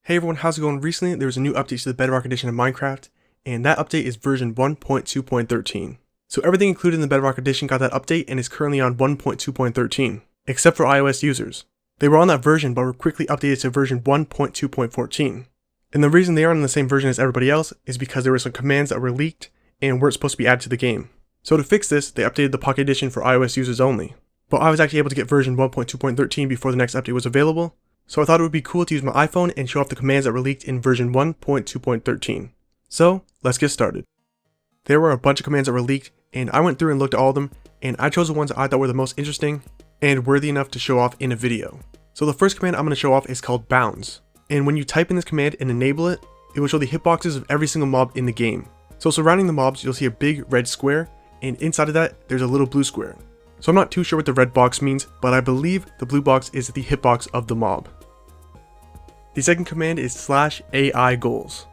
Hey everyone, how's it going? Recently, there was a new update to the Bedrock edition of Minecraft, and that update is version 1.2.13. So everything included in the Bedrock edition got that update and is currently on 1.2.13, except for iOS users. They were on that version but were quickly updated to version 1.2.14. And the reason they aren't in the same version as everybody else is because there were some commands that were leaked and weren't supposed to be added to the game. So to fix this, they updated the Pocket Edition for iOS users only. But I was actually able to get version 1.2.13 before the next update was available, so I thought it would be cool to use my iPhone and show off the commands that were leaked in version 1.2.13. So, let's get started. There were a bunch of commands that were leaked, and I went through and looked at all of them, and I chose the ones that I thought were the most interesting and worthy enough to show off in a video. So the first command I'm going to show off is called Bounds, and when you type in this command and enable it, it will show the hitboxes of every single mob in the game. So surrounding the mobs, you'll see a big red square, and inside of that, there's a little blue square. So I'm not too sure what the red box means, but I believe the blue box is the hitbox of the mob. The second command is /AI goals.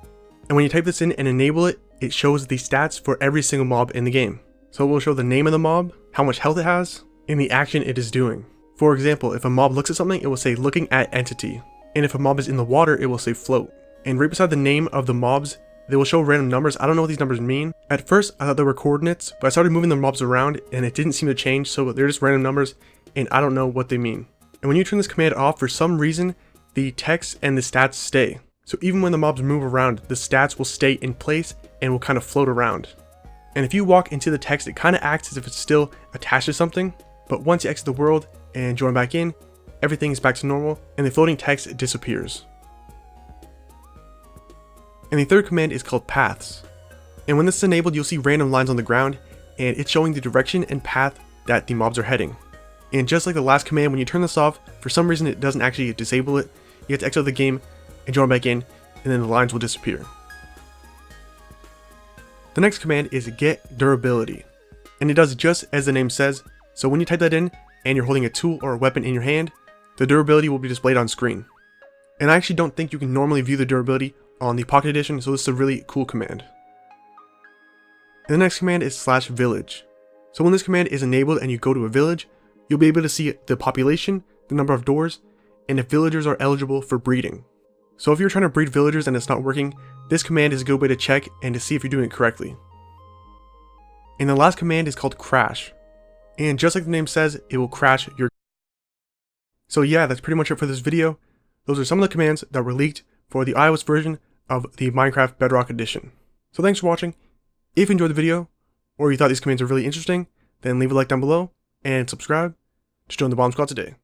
And when you type this in and enable it, it shows the stats for every single mob in the game. So it will show the name of the mob, how much health it has, and the action it is doing. For example, if a mob looks at something, it will say looking at entity. And if a mob is in the water, it will say float. And right beside the name of the mobs, they will show random numbers. I don't know what these numbers mean. At first, I thought they were coordinates, but I started moving the mobs around and it didn't seem to change, so they're just random numbers and I don't know what they mean. And when you turn this command off, for some reason, the text and the stats stay. So even when the mobs move around, the stats will stay in place and will kind of float around. And if you walk into the text, it kind of acts as if it's still attached to something, but once you exit the world and join back in, everything is back to normal and the floating text disappears. And the third command is called Paths. And when this is enabled, you'll see random lines on the ground, and it's showing the direction and path that the mobs are heading. And just like the last command, when you turn this off, for some reason it doesn't actually disable it. You have to exit the game and join back in, and then the lines will disappear. The next command is Get Durability. And it does just as the name says, so when you type that in, and you're holding a tool or a weapon in your hand, the durability will be displayed on screen. And I actually don't think you can normally view the durability on the Pocket Edition, so this is a really cool command. And the next command is /village. So when this command is enabled and you go to a village, you'll be able to see the population, the number of doors, and if villagers are eligible for breeding. So if you're trying to breed villagers and it's not working, this command is a good way to check and to see if you're doing it correctly. And the last command is called Crash. And just like the name says, it will crash your. So yeah, that's pretty much it for this video. Those are some of the commands that were leaked for the iOS version of the Minecraft Bedrock Edition. So thanks for watching. If you enjoyed the video, or you thought these commands were really interesting, then leave a like down below, and subscribe to join the Bomb Squad today.